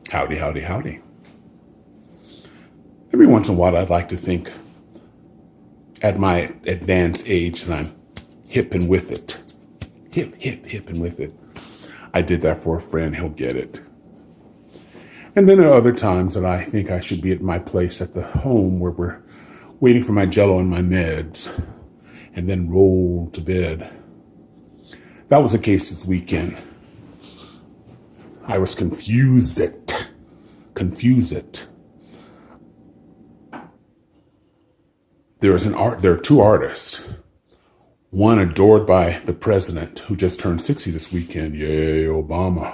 Howdy, howdy, howdy. Every once in a while, I'd like to think at my advanced age that I'm hip and with it. Hip and with it. I did that for a friend. He'll get it. And then there are other times that I think I should be at my place at the home where we're waiting for my Jell-O and my meds and then roll to bed. That was the case this weekend. I was confused. There are two artists. One adored by the president who just turned 60 this weekend. Yay, Obama.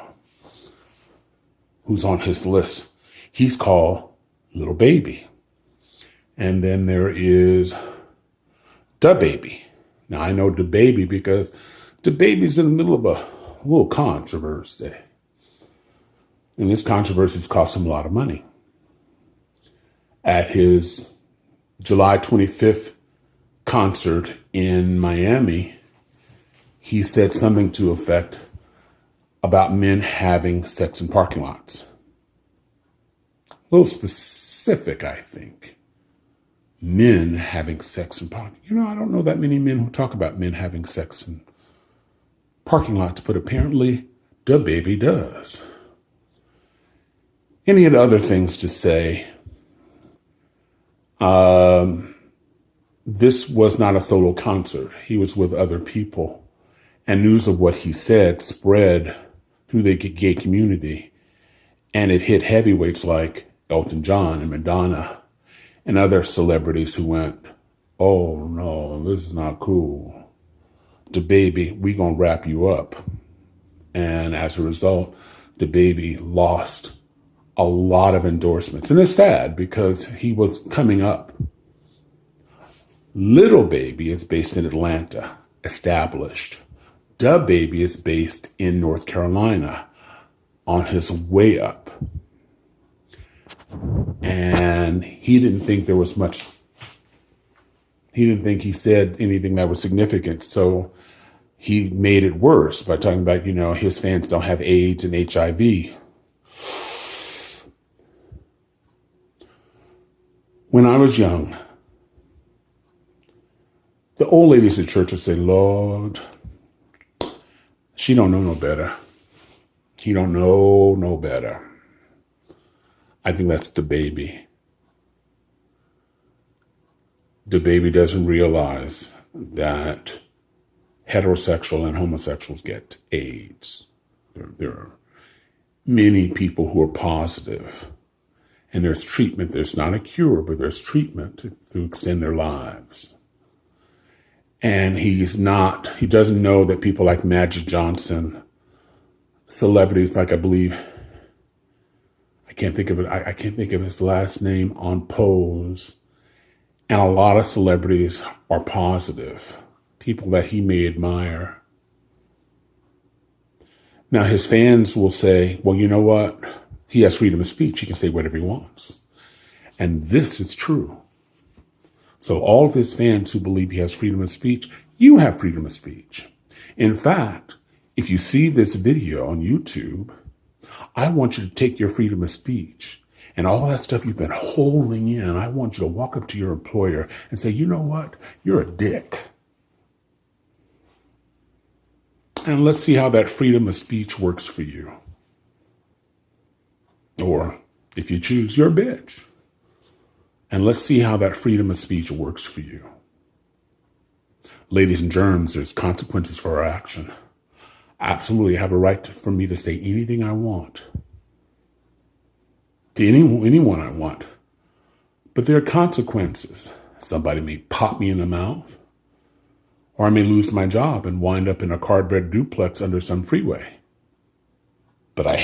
Who's on his list. He's called Debaby. And then there is Debaby. Now I know Debaby because Debaby's in the middle of a little controversy. And this controversy has cost him a lot of money. At his July 25th concert in Miami, he said something to the effect about men having sex in parking lots. A little specific, I think. Men having sex in parking. I don't know that many men who talk about men having sex in parking lots, but apparently Debaby does. And he had other things to say. This was not a solo concert. He was with other people. And news of what he said spread through the gay community. And it hit heavyweights like Elton John and Madonna and other celebrities who went, oh no, this is not cool. Debaby, we gonna wrap you up. And as a result, Debaby lost a lot of endorsements. And it's sad because he was coming up. Little Baby is based in Atlanta, established. Debaby is based in North Carolina, on his way up. And he didn't think there was much. He didn't think he said anything that was significant. So he made it worse by talking about, his fans don't have AIDS and HIV. When I was young, the old ladies at church would say, Lord, she don't know no better. He don't know no better. I think that's Debaby. Debaby doesn't realize that heterosexual and homosexuals get AIDS. There are many people who are positive. And there's treatment. There's not a cure, but there's treatment to extend their lives. And he doesn't know that people like Magic Johnson, celebrities like, I believe, I can't think of it. I can't think of his last name, on Pose. And a lot of celebrities are positive, people that he may admire. Now, his fans will say, well, you know what? He has freedom of speech. He can say whatever he wants. And this is true. So all of his fans who believe he has freedom of speech, you have freedom of speech. In fact, if you see this video on YouTube, I want you to take your freedom of speech and all that stuff you've been holding in. I want you to walk up to your employer and say, you know what? You're a dick. And let's see how that freedom of speech works for you. Or if you choose, you're a bitch. And let's see how that freedom of speech works for you. Ladies and germs, there's consequences for our action. Absolutely have a right for me to say anything I want. To anyone I want. But there are consequences. Somebody may pop me in the mouth. Or I may lose my job and wind up in a cardboard duplex under some freeway. But I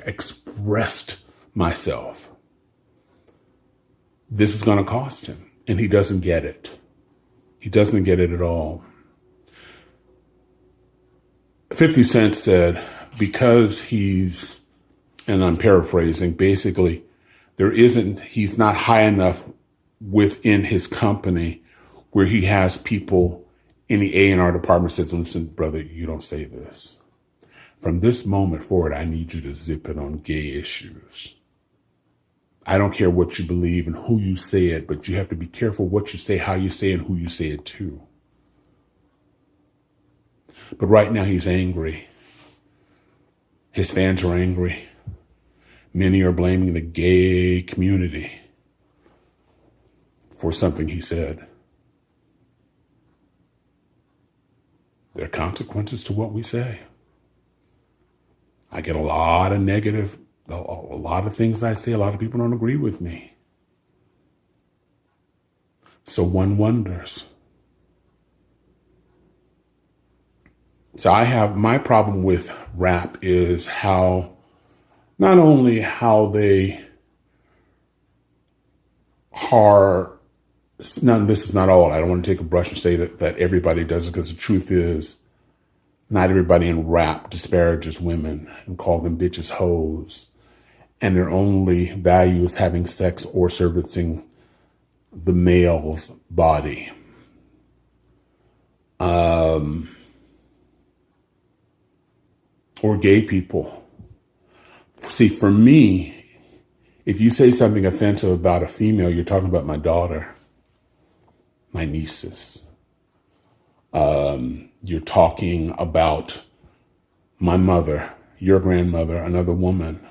expressed myself. This is going to cost him. And he doesn't get it. He doesn't get it at all. 50 Cent said, because he's, and I'm paraphrasing, basically, he's not high enough within his company where he has people in the A&R department says, listen, brother, you don't say this. From this moment forward, I need you to zip it on gay issues. I don't care what you believe and who you say it, but you have to be careful what you say, how you say it, and who you say it to. But right now he's angry. His fans are angry. Many are blaming the gay community for something he said. There are consequences to what we say. I get a lot of negative, a lot of things I say, a lot of people don't agree with me. So one wonders. So my problem with rap is not only how they are, this is not all. I don't want to take a brush and say that everybody does it, because the truth is not everybody in rap disparages women and call them bitches hoes. And their only value is having sex or servicing the male's body. Or gay people. See, for me, if you say something offensive about a female, you're talking about my daughter, my nieces. You're talking about my mother, your grandmother, another woman,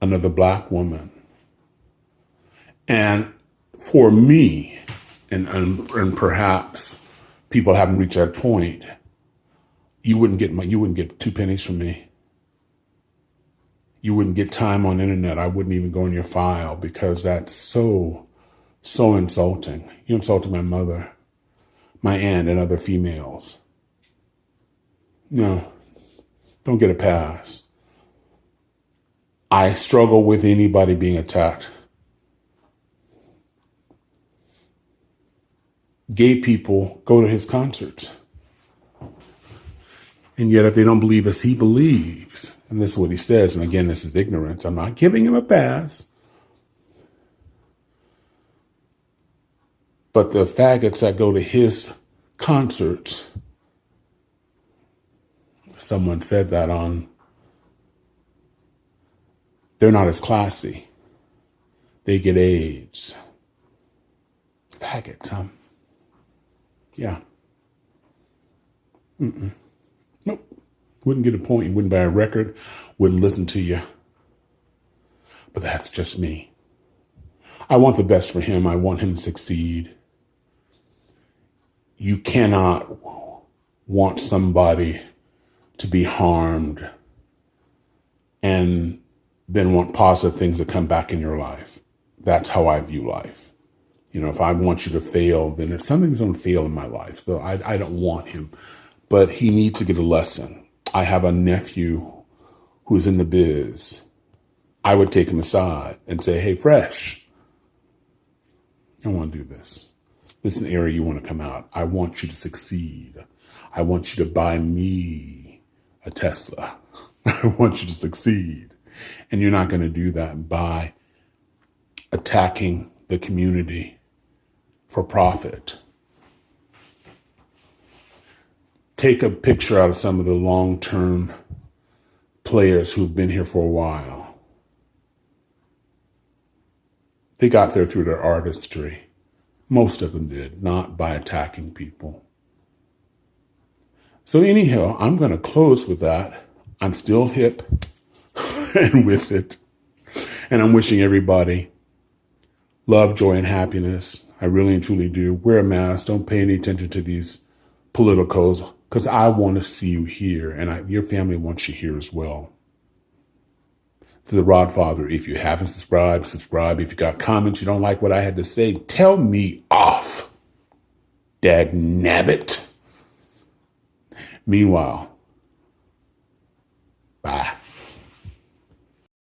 another black woman. And for me, and perhaps people haven't reached that point, you wouldn't get 2 pennies from me. You wouldn't get time on the internet. I wouldn't even go in your file, because that's so insulting. You insulted my mother, my aunt, and other females. No, don't get a pass. I struggle with anybody being attacked. Gay people go to his concerts. And yet if they don't believe as he believes, and this is what he says, and again, this is ignorance, I'm not giving him a pass. But the faggots that go to his concerts, someone said that they're not as classy. They get AIDS. Faggots, huh? Yeah. Nope. Wouldn't get a point. Wouldn't buy a record. Wouldn't listen to you. But that's just me. I want the best for him. I want him to succeed. You cannot want somebody to be harmed and then want positive things to come back in your life. That's how I view life. You know, if I want you to fail, then if something's going to fail in my life, so I don't want him. But he needs to get a lesson. I have a nephew who's in the biz. I would take him aside and say, hey, Fresh, I want to do this. This is an area you want to come out. I want you to succeed. I want you to buy me a Tesla. I want you to succeed. And you're not going to do that by attacking the community for profit. Take a picture out of some of the long-term players who've been here for a while. They got there through their artistry. Most of them did, not by attacking people. So anyhow, I'm going to close with that. I'm still hip and with it. And I'm wishing everybody love, joy, and happiness. I really and truly do. Wear a mask. Don't pay any attention to these politicals, because I want to see you here, and your family wants you here as well. To the Rodfather, if you haven't subscribed, subscribe. If you got comments you don't like what I had to say, tell me off. Dag nabbit. Meanwhile,